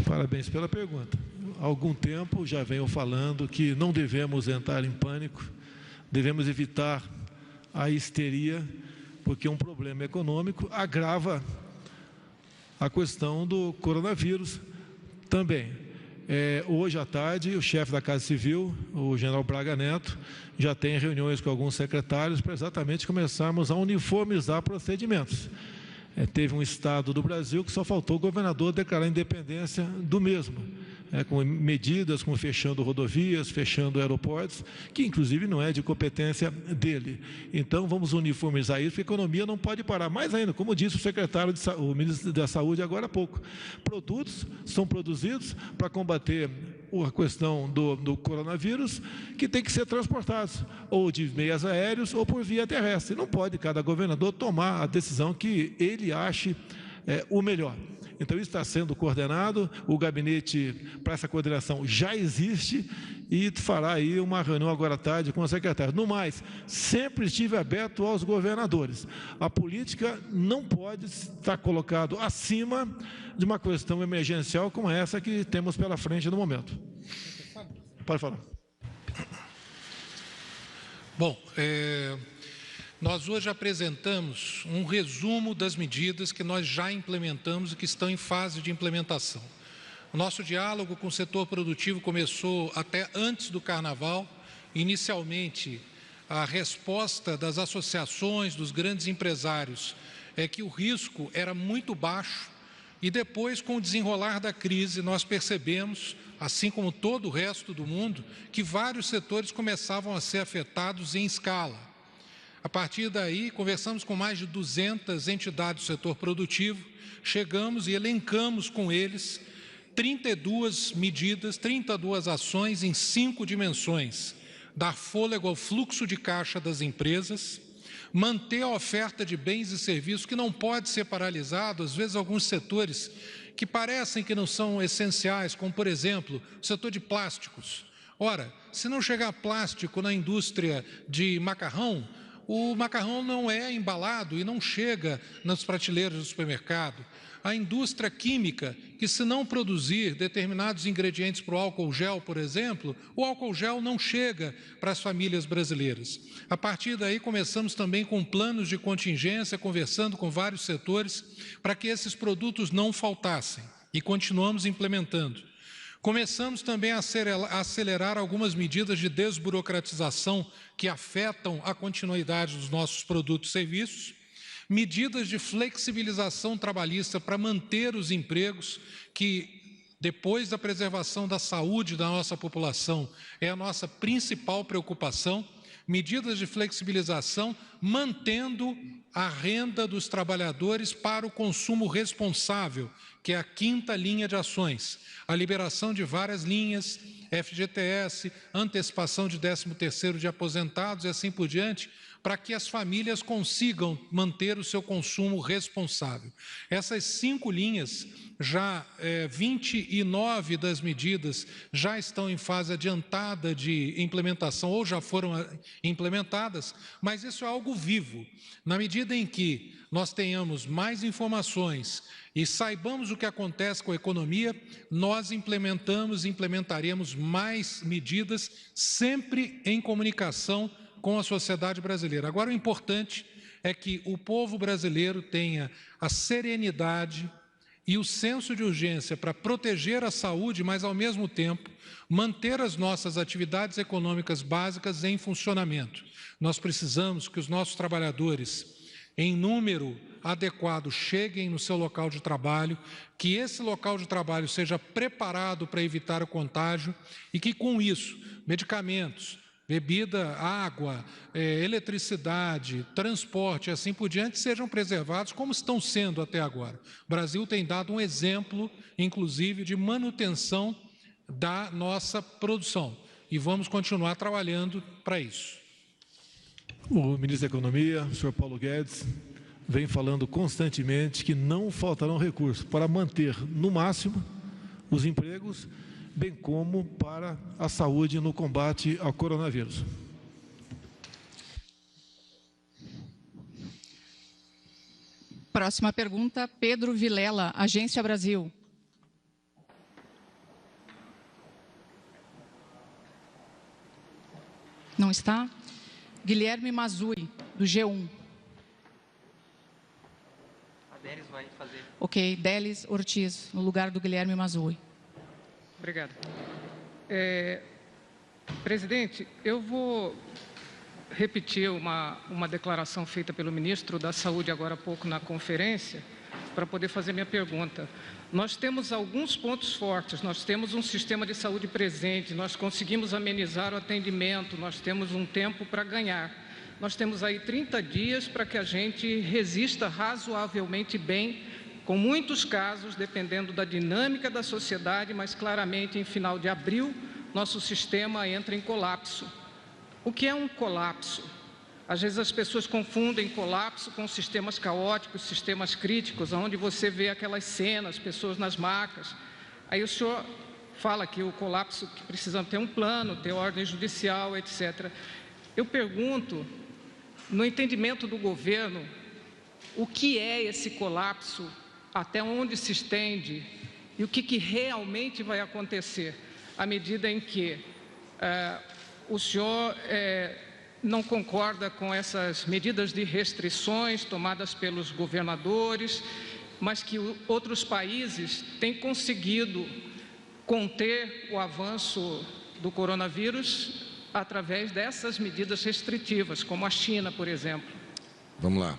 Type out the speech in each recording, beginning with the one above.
Parabéns pela pergunta. Há algum tempo já venho falando que não devemos entrar em pânico, devemos evitar a histeria, porque um problema econômico agrava a questão do coronavírus também. Hoje à tarde, o chefe da Casa Civil, o general Braga Neto, já tem reuniões com alguns secretários para exatamente começarmos a uniformizar procedimentos. Teve um estado do Brasil que só faltou o governador declarar a independência do mesmo, com medidas como fechando rodovias, fechando aeroportos, que inclusive não é de competência dele. Então vamos uniformizar isso, porque a economia não pode parar. Mais ainda, como disse o secretário, o ministro da Saúde agora há pouco, produtos são produzidos para combater a questão do coronavírus, que tem que ser transportados, ou de meios aéreos ou por via terrestre. Não pode cada governador tomar a decisão que ele ache o melhor. Então, isso está sendo coordenado, o gabinete para essa coordenação já existe e fará aí uma reunião agora à tarde com o secretário. No mais, sempre estive aberto aos governadores. A política não pode estar colocada acima de uma questão emergencial como essa que temos pela frente no momento. Pode falar. Bom, nós hoje apresentamos um resumo das medidas que nós já implementamos e que estão em fase de implementação. O nosso diálogo com o setor produtivo começou até antes do Carnaval. Inicialmente, a resposta das associações, dos grandes empresários, é que o risco era muito baixo e depois, com o desenrolar da crise, nós percebemos, assim como todo o resto do mundo, que vários setores começavam a ser afetados em escala. A partir daí, conversamos com mais de 200 entidades do setor produtivo, chegamos e elencamos com eles 32 medidas, 32 ações em 5 dimensões: dar fôlego ao fluxo de caixa das empresas, manter a oferta de bens e serviços que não pode ser paralisado. Às vezes alguns setores que parecem que não são essenciais, como por exemplo, o setor de plásticos. Ora, se não chegar plástico na indústria de macarrão, o macarrão não é embalado e não chega nas prateleiras do supermercado. A indústria química, que se não produzir determinados ingredientes para o álcool gel, por exemplo, o álcool gel não chega para as famílias brasileiras. A partir daí, começamos também com planos de contingência, conversando com vários setores, para que esses produtos não faltassem, e continuamos implementando. Começamos também a acelerar algumas medidas de desburocratização que afetam a continuidade dos nossos produtos e serviços, medidas de flexibilização trabalhista para manter os empregos, que depois da preservação da saúde da nossa população é a nossa principal preocupação, medidas de flexibilização mantendo a renda dos trabalhadores para o consumo responsável, que é a 5ª linha de ações, a liberação de várias linhas, FGTS, antecipação de 13º de aposentados e assim por diante, para que as famílias consigam manter o seu consumo responsável. Essas 5 linhas, 29 das medidas já estão em fase adiantada de implementação ou já foram implementadas, mas isso é algo vivo. Na medida em que nós tenhamos mais informações e saibamos o que acontece com a economia, nós implementaremos mais medidas, sempre em comunicação com a sociedade brasileira. Agora, o importante é que o povo brasileiro tenha a serenidade e o senso de urgência para proteger a saúde, mas, ao mesmo tempo, manter as nossas atividades econômicas básicas em funcionamento. Nós precisamos que os nossos trabalhadores, em número adequado, cheguem no seu local de trabalho, que esse local de trabalho seja preparado para evitar o contágio e que, com isso, medicamentos, bebida, água, eletricidade, transporte e assim por diante sejam preservados como estão sendo até agora. O Brasil tem dado um exemplo, inclusive, de manutenção da nossa produção e vamos continuar trabalhando para isso. O ministro da Economia, o senhor Paulo Guedes, vem falando constantemente que não faltarão recursos para manter, no máximo, os empregos, bem como para a saúde no combate ao coronavírus. Próxima pergunta, Pedro Vilela, Agência Brasil. Não está. Guilherme Mazui, do G1. A Délis vai fazer. Ok, Délis Ortiz, no lugar do Guilherme Mazui. Obrigado. Presidente, eu vou repetir uma declaração feita pelo ministro da Saúde agora há pouco na conferência, para poder fazer minha pergunta. Nós temos alguns pontos fortes, nós temos um sistema de saúde presente, nós conseguimos amenizar o atendimento, nós temos um tempo para ganhar. Nós temos aí 30 dias para que a gente resista razoavelmente bem, com muitos casos, dependendo da dinâmica da sociedade, mas claramente em final de abril, nosso sistema entra em colapso. O que é um colapso? Às vezes as pessoas confundem colapso com sistemas caóticos, sistemas críticos, onde você vê aquelas cenas, pessoas nas macas. Aí o senhor fala que o colapso, que precisa ter um plano, ter ordem judicial, etc. Eu pergunto, no entendimento do governo, o que é esse colapso, até onde se estende e o que realmente vai acontecer à medida em que o senhor não concorda com essas medidas de restrições tomadas pelos governadores, mas que outros países têm conseguido conter o avanço do coronavírus através dessas medidas restritivas, como a China, por exemplo. Vamos lá.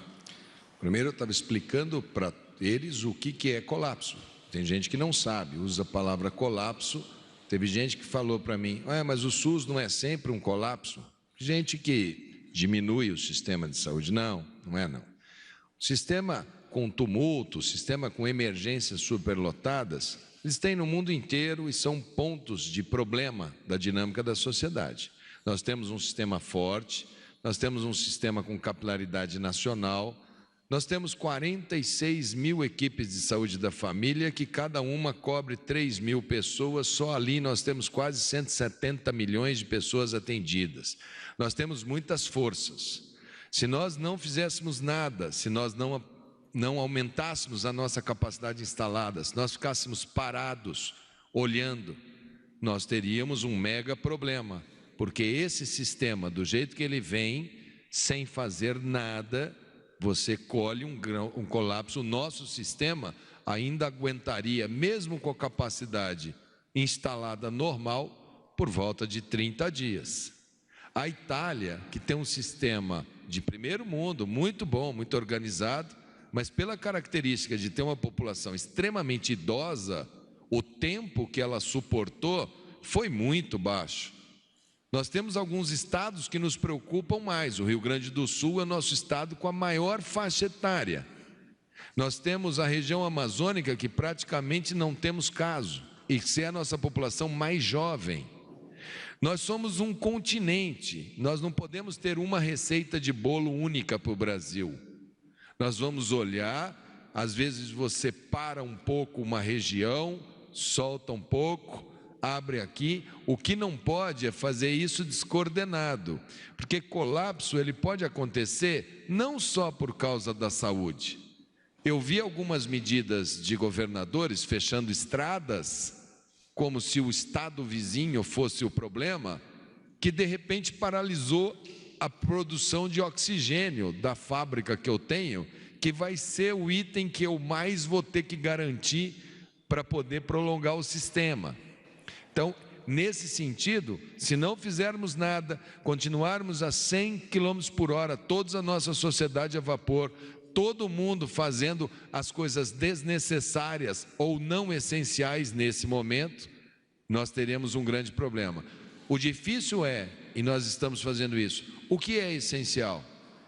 Primeiro eu estava explicando para eles o que é colapso. Tem gente que não sabe, usa a palavra colapso. Teve gente que falou para mim, mas o SUS não é sempre um colapso? Gente que diminui o sistema de saúde. Não, não é não. O sistema com tumulto, o sistema com emergências superlotadas, eles têm no mundo inteiro e são pontos de problema da dinâmica da sociedade. Nós temos um sistema forte, nós temos um sistema com capilaridade nacional, nós temos 46 mil equipes de saúde da família, que cada uma cobre 3 mil pessoas, só ali nós temos quase 170 milhões de pessoas atendidas. Nós temos muitas forças. Se nós não fizéssemos nada, se nós não aumentássemos a nossa capacidade instalada, se nós ficássemos parados, olhando, nós teríamos um mega problema, porque esse sistema, do jeito que ele vem, sem fazer nada, você colhe um colapso. O nosso sistema ainda aguentaria, mesmo com a capacidade instalada normal, por volta de 30 dias. A Itália, que tem um sistema de primeiro mundo, muito bom, muito organizado, mas pela característica de ter uma população extremamente idosa, o tempo que ela suportou foi muito baixo. Nós temos alguns estados que nos preocupam mais. O Rio Grande do Sul é o nosso estado com a maior faixa etária. Nós temos a região amazônica, que praticamente não temos caso, e que é a nossa população mais jovem. Nós somos um continente, nós não podemos ter uma receita de bolo única para o Brasil. Nós vamos olhar, às vezes você para um pouco uma região, solta um pouco, abre aqui. O que não pode é fazer isso descoordenado, porque colapso ele pode acontecer não só por causa da saúde. Eu vi algumas medidas de governadores fechando estradas, como se o estado vizinho fosse o problema, que de repente paralisou a produção de oxigênio da fábrica que eu tenho, que vai ser o item que eu mais vou ter que garantir para poder prolongar o sistema. Então, nesse sentido, se não fizermos nada, continuarmos a 100 km por hora, toda a nossa sociedade a vapor, todo mundo fazendo as coisas desnecessárias ou não essenciais nesse momento, nós teremos um grande problema. O difícil é, e nós estamos fazendo isso, o que é essencial?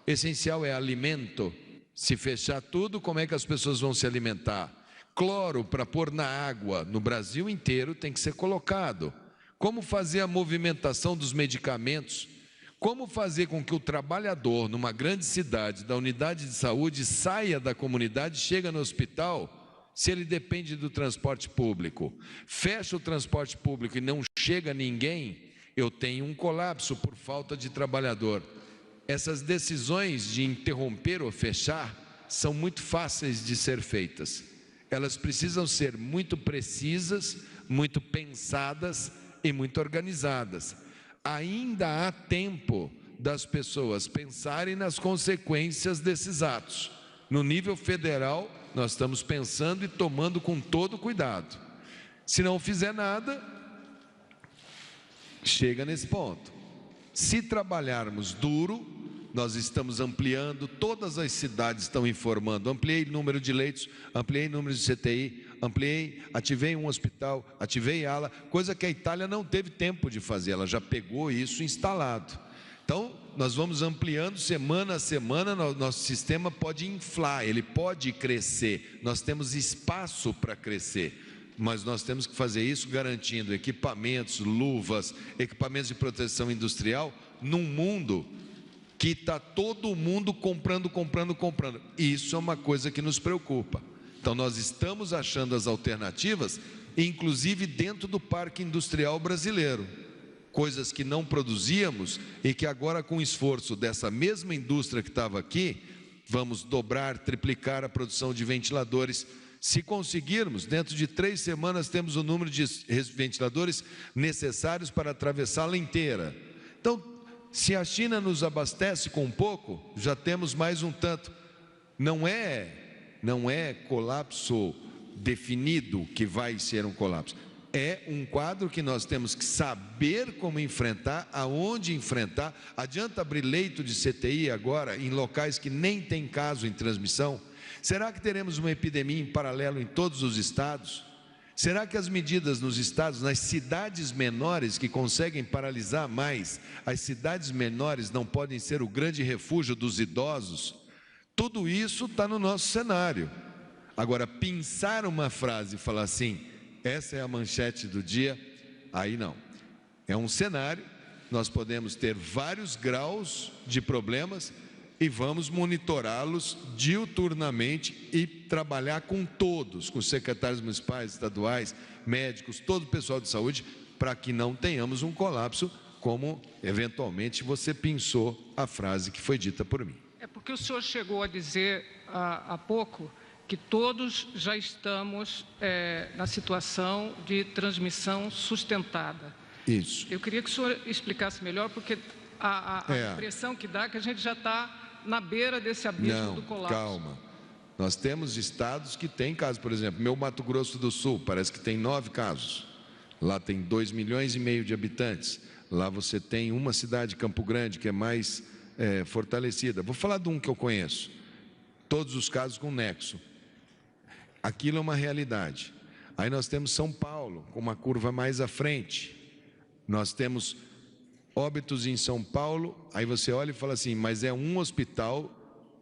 Essencial é alimento. Se fechar tudo, como é que as pessoas vão se alimentar? Cloro para pôr na água no Brasil inteiro tem que ser colocado. Como fazer a movimentação dos medicamentos? Como fazer com que o trabalhador numa grande cidade, da unidade de saúde, saia da comunidade, chega no hospital, se ele depende do transporte público? Fecha o transporte público e não chega ninguém, eu tenho um colapso por falta de trabalhador. Essas decisões de interromper ou fechar são muito fáceis de ser feitas. Elas precisam ser muito precisas, muito pensadas e muito organizadas. ainda há tempo das pessoas pensarem nas consequências desses atos. No nível federal, nós estamos pensando e tomando com todo cuidado. Se não fizer nada, chega nesse ponto. Se trabalharmos duro, nós estamos ampliando, todas as cidades estão informando, ampliei o número de leitos, ampliei o número de CTI, ativei um hospital, ativei ala, coisa que a Itália não teve tempo de fazer, ela já pegou isso instalado. Então, nós vamos ampliando semana a semana, nosso sistema pode inflar, ele pode crescer, nós temos espaço para crescer, mas nós temos que fazer isso garantindo equipamentos, luvas, equipamentos de proteção industrial, num mundo que está todo mundo comprando. Isso é uma coisa que nos preocupa. Então, nós estamos achando as alternativas, inclusive dentro do parque industrial brasileiro. Coisas que não produzíamos e que agora, com o esforço dessa mesma indústria que estava aqui, vamos dobrar, triplicar a produção de ventiladores. Se conseguirmos, dentro de 3 semanas, temos o número de ventiladores necessários para atravessá-la inteira. Então, se a China nos abastece com um pouco, já temos mais um tanto. Não é colapso definido que vai ser um colapso. É um quadro que nós temos que saber como enfrentar, aonde enfrentar. Adianta abrir leito de CTI agora em locais que nem tem caso em transmissão? Será que teremos uma epidemia em paralelo em todos os estados? Será que as medidas nos estados, nas cidades menores que conseguem paralisar mais, as cidades menores não podem ser o grande refúgio dos idosos? Tudo isso está no nosso cenário. Agora, pensar uma frase e falar assim, essa é a manchete do dia, aí não. É um cenário, nós podemos ter vários graus de problemas e vamos monitorá-los diuturnamente e trabalhar com todos, com os secretários municipais, estaduais, médicos, todo o pessoal de saúde, para que não tenhamos um colapso, como eventualmente você pensou a frase que foi dita por mim. É porque o senhor chegou a dizer há pouco que todos já estamos na situação de transmissão sustentada. Isso. Eu queria que o senhor explicasse melhor, porque a impressão que dá é que a gente já está na beira desse abismo do colapso. Calma. Nós temos estados que têm casos, por exemplo, meu Mato Grosso do Sul, parece que tem 9 casos. Lá tem 2,5 milhões de habitantes. Lá você tem uma cidade, Campo Grande, que é mais fortalecida. Vou falar de um que eu conheço. Todos os casos com nexo. Aquilo é uma realidade. Aí nós temos São Paulo, com uma curva mais à frente. Nós temos óbitos em São Paulo, aí você olha e fala assim, mas é um hospital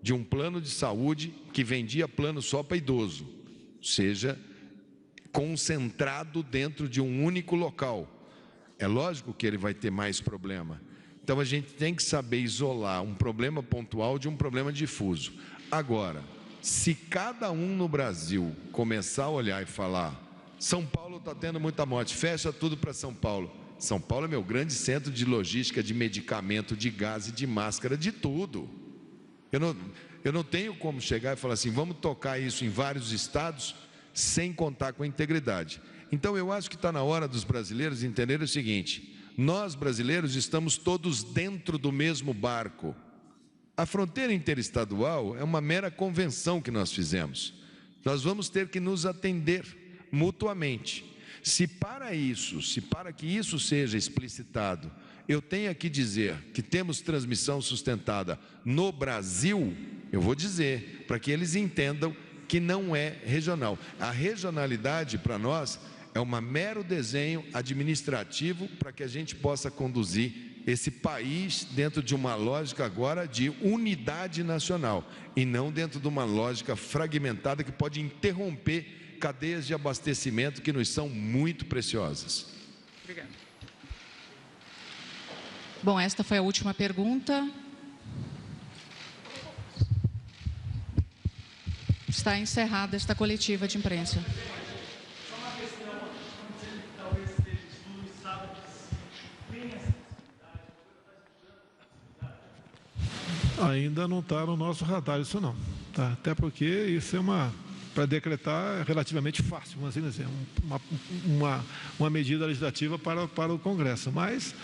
de um plano de saúde que vendia plano só para idoso, ou seja, concentrado dentro de um único local. É lógico que ele vai ter mais problema. Então a gente tem que saber isolar um problema pontual de um problema difuso. Agora, se cada um no Brasil começar a olhar e falar, São Paulo está tendo muita morte, fecha tudo para São Paulo. São Paulo é meu grande centro de logística, de medicamento, de gás e de máscara, de tudo. Eu não tenho como chegar e falar assim, vamos tocar isso em vários estados, sem contar com a integridade. Então eu acho que está na hora dos brasileiros entenderem o seguinte, nós brasileiros estamos todos dentro do mesmo barco. A fronteira interestadual é uma mera convenção que nós fizemos. Nós vamos ter que nos atender mutuamente. Se para que isso seja explicitado, eu tenho que dizer que temos transmissão sustentada no Brasil, eu vou dizer, para que eles entendam que não é regional. A regionalidade para nós é um mero desenho administrativo para que a gente possa conduzir esse país dentro de uma lógica agora de unidade nacional e não dentro de uma lógica fragmentada que pode interromper cadeias de abastecimento que nos são muito preciosas. Obrigada. Bom, esta foi a última pergunta. Está encerrada esta coletiva de imprensa. Ainda não está no nosso radar isso não, tá? Até porque isso é para decretar é relativamente fácil, vamos assim dizer, uma medida legislativa para o Congresso, mas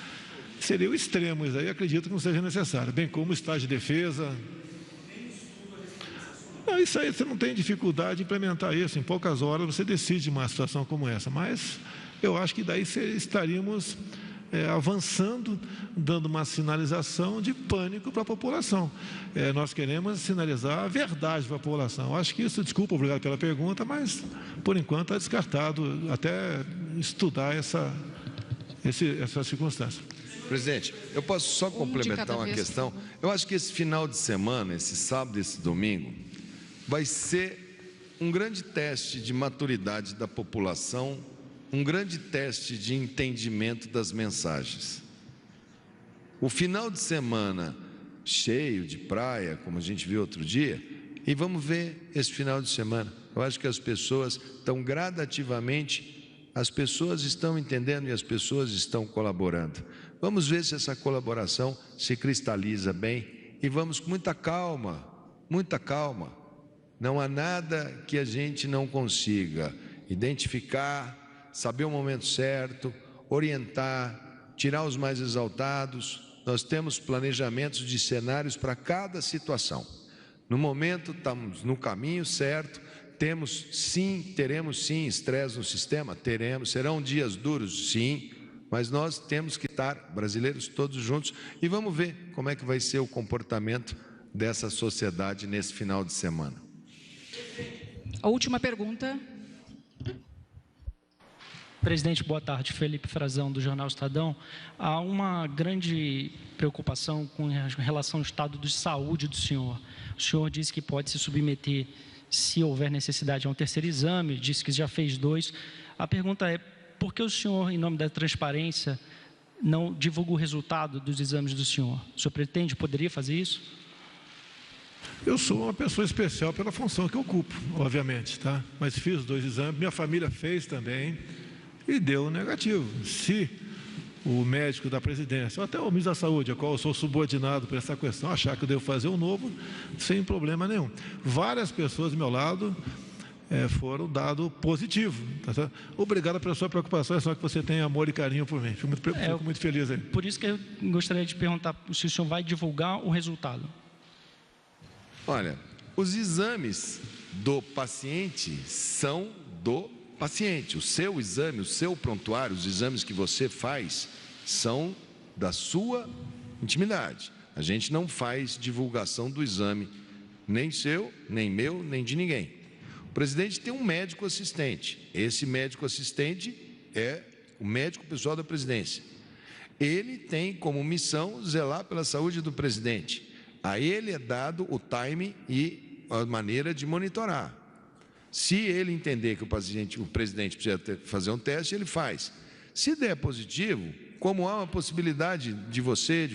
seria o extremo, isso aí acredito que não seja necessário, bem como o estágio de defesa. Não, isso aí você não tem dificuldade de implementar isso, em poucas horas você decide uma situação como essa, mas eu acho que daí estaríamos avançando, dando uma sinalização de pânico para a população. Nós queremos sinalizar a verdade para a população. Eu acho que isso, desculpa, obrigado pela pergunta, mas por enquanto é descartado até estudar essa circunstância. Presidente, eu posso só complementar uma questão? Eu acho que esse final de semana, esse sábado e esse domingo, vai ser um grande teste de maturidade da população, um grande teste de entendimento das mensagens. O final de semana cheio de praia, como a gente viu outro dia, e vamos ver esse final de semana. Eu acho que as pessoas estão gradativamente, as pessoas estão entendendo e as pessoas estão colaborando. Vamos ver se essa colaboração se cristaliza bem e vamos com muita calma, muita calma. Não há nada que a gente não consiga identificar, saber o momento certo, orientar, tirar os mais exaltados. Nós temos planejamentos de cenários para cada situação. No momento estamos no caminho certo, teremos sim estresse no sistema, teremos, serão dias duros, sim, mas nós temos que estar, brasileiros todos juntos, e vamos ver como é que vai ser o comportamento dessa sociedade nesse final de semana. A última pergunta. Presidente, boa tarde. Felipe Frazão, do Jornal Estadão. Há uma grande preocupação com relação ao estado de saúde do senhor. O senhor disse que pode se submeter, se houver necessidade, a um terceiro exame, disse que já fez 2. A pergunta é, por que o senhor, em nome da transparência, não divulga o resultado dos exames do senhor? O senhor poderia fazer isso? Eu sou uma pessoa especial pela função que eu ocupo, obviamente, tá? Mas fiz 2 exames, minha família fez também e deu negativo. Se o médico da presidência, ou até o ministro da Saúde, a qual eu sou subordinado por essa questão, achar que eu devo fazer um novo, sem problema nenhum. Várias pessoas do meu lado foram dado positivo. Tá certo? Obrigado pela sua preocupação, é só que você tem amor e carinho por mim. Fico muito feliz aí. Por isso que eu gostaria de perguntar se o senhor vai divulgar o resultado. Olha, os exames do paciente são do paciente. O seu exame, o seu prontuário, os exames que você faz são da sua intimidade. A gente não faz divulgação do exame, nem seu, nem meu, nem de ninguém. O presidente tem um médico assistente. Esse médico assistente é o médico pessoal da presidência. Ele tem como missão zelar pela saúde do presidente. A ele é dado o time e a maneira de monitorar. Se ele entender que o presidente precisa fazer um teste, ele faz. Se der positivo, como há uma possibilidade de você,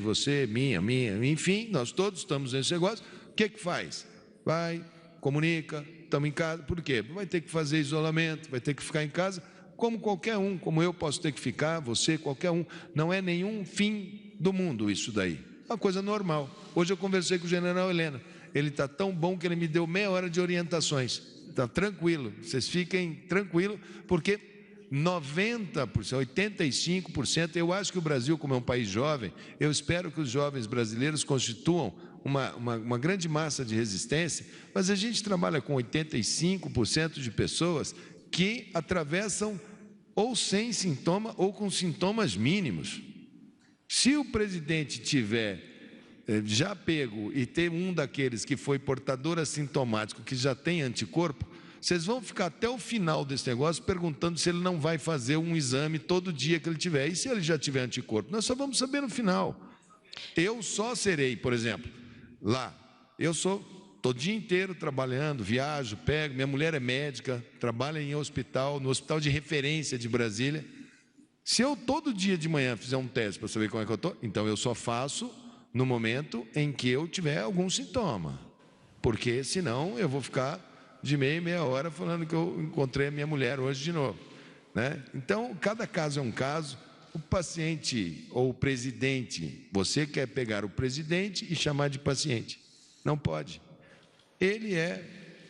minha, enfim, nós todos estamos nesse negócio, o que faz? Vai, comunica, estamos em casa. Por quê? Vai ter que fazer isolamento, vai ter que ficar em casa, como qualquer um, como eu posso ter que ficar, você, qualquer um. Não é nenhum fim do mundo isso daí. Uma coisa normal. Hoje eu conversei com o general Helena. Ele está tão bom que ele me deu meia hora de orientações. Está tranquilo. Vocês fiquem tranquilos, porque 90%, 85%, eu acho que o Brasil, como é um país jovem, eu espero que os jovens brasileiros constituam uma grande massa de resistência, mas a gente trabalha com 85% de pessoas que atravessam ou sem sintoma ou com sintomas mínimos. Se o presidente tiver já pego e ter um daqueles que foi portador assintomático, que já tem anticorpo, vocês vão ficar até o final desse negócio perguntando se ele não vai fazer um exame todo dia que ele tiver. E se ele já tiver anticorpo? Nós só vamos saber no final. Eu só serei, por exemplo, lá. Eu estou o dia inteiro trabalhando, viajo, pego. Minha mulher é médica, trabalha em hospital, no hospital de referência de Brasília. Se eu todo dia de manhã fizer um teste para saber como é que eu estou, então eu só faço no momento em que eu tiver algum sintoma. Porque senão eu vou ficar de meia hora falando que eu encontrei a minha mulher hoje de novo, né? Então, cada caso é um caso. O paciente ou o presidente, você quer pegar o presidente e chamar de paciente. Não pode. Ele é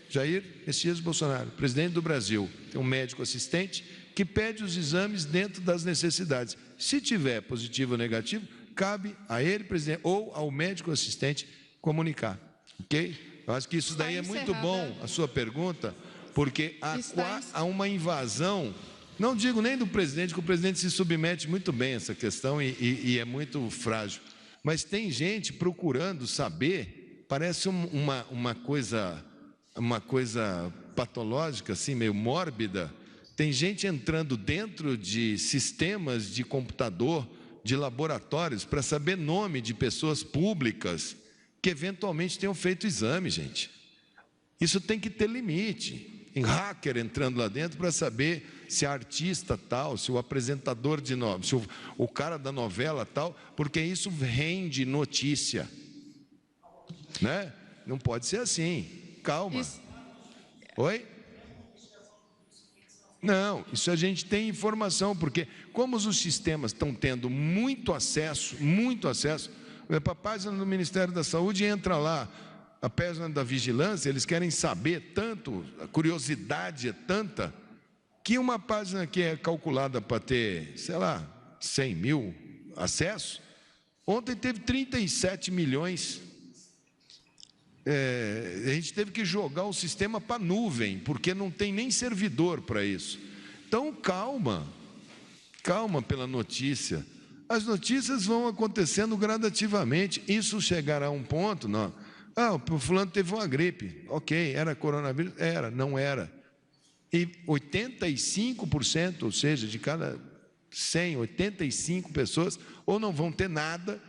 Jair Messias Bolsonaro, presidente do Brasil. Tem um médico assistente que pede os exames dentro das necessidades. Se tiver positivo ou negativo, cabe a ele, presidente, ou ao médico assistente comunicar, ok? Eu acho que isso daí é muito bom, a sua pergunta, porque há uma invasão, não digo nem do presidente, que o presidente se submete muito bem a essa questão e é muito frágil, mas tem gente procurando saber, parece uma coisa patológica, assim, meio mórbida. Tem gente entrando dentro de sistemas de computador, de laboratórios, para saber nome de pessoas públicas que eventualmente tenham feito exame, gente. Isso tem que ter limite. Tem hacker entrando lá dentro para saber se a artista tal, se o apresentador de novela, se o cara da novela tal, porque isso rende notícia, né? Não pode ser assim. Calma. Oi? Não, isso a gente tem informação, porque como os sistemas estão tendo muito acesso, para a página do Ministério da Saúde entra lá, a página da vigilância, eles querem saber tanto, a curiosidade é tanta, que uma página que é calculada para ter, sei lá, 100 mil acessos, ontem teve 37 milhões. A gente teve que jogar o sistema para a nuvem, porque não tem nem servidor para isso. Então, calma pela notícia. As notícias vão acontecendo gradativamente. Isso chegará a um ponto, não. O fulano teve uma gripe. Ok, era coronavírus? Era, não era. E 85%, ou seja, de cada 100, 85 pessoas, ou não vão ter nada,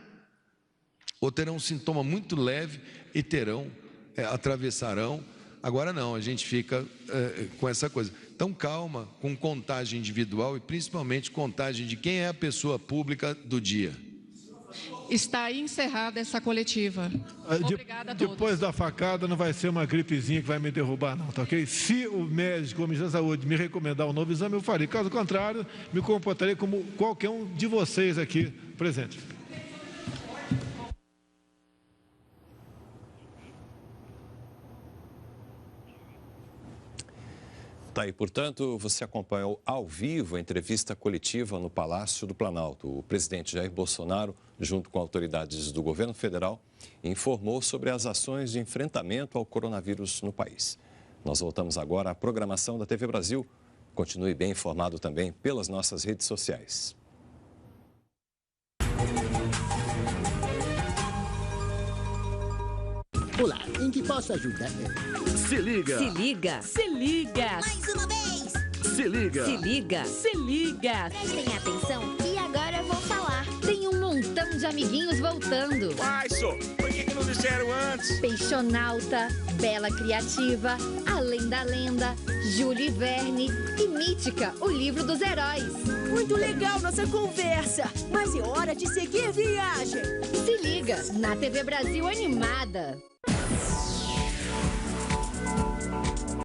ou terão um sintoma muito leve e atravessarão. Agora não, a gente fica com essa coisa. Então, calma, com contagem individual e principalmente contagem de quem é a pessoa pública do dia. Está encerrada essa coletiva. Obrigada a todos. Depois da facada não vai ser uma gripezinha que vai me derrubar, não, tá ok? Se o médico, o Ministério da Saúde, me recomendar um novo exame, eu farei. Caso contrário, me comportarei como qualquer um de vocês aqui presente. Tá aí, portanto, você acompanhou ao vivo a entrevista coletiva no Palácio do Planalto. O presidente Jair Bolsonaro, junto com autoridades do governo federal, informou sobre as ações de enfrentamento ao coronavírus no país. Nós voltamos agora à programação da TV Brasil. Continue bem informado também pelas nossas redes sociais. Olá, em que posso ajudar? Se liga! Se liga! Se liga! Mais uma vez! Se liga! Se liga! Se liga! Prestem atenção e agora eu vou falar. Tem um montão de amiguinhos voltando. Sô, por que não disseram antes? Peixonauta, Bela Criativa, Além da Lenda, Júlio Verne e Mítica, o livro dos heróis. Muito legal nossa conversa, mas é hora de seguir viagem. Se liga, na TV Brasil Animada.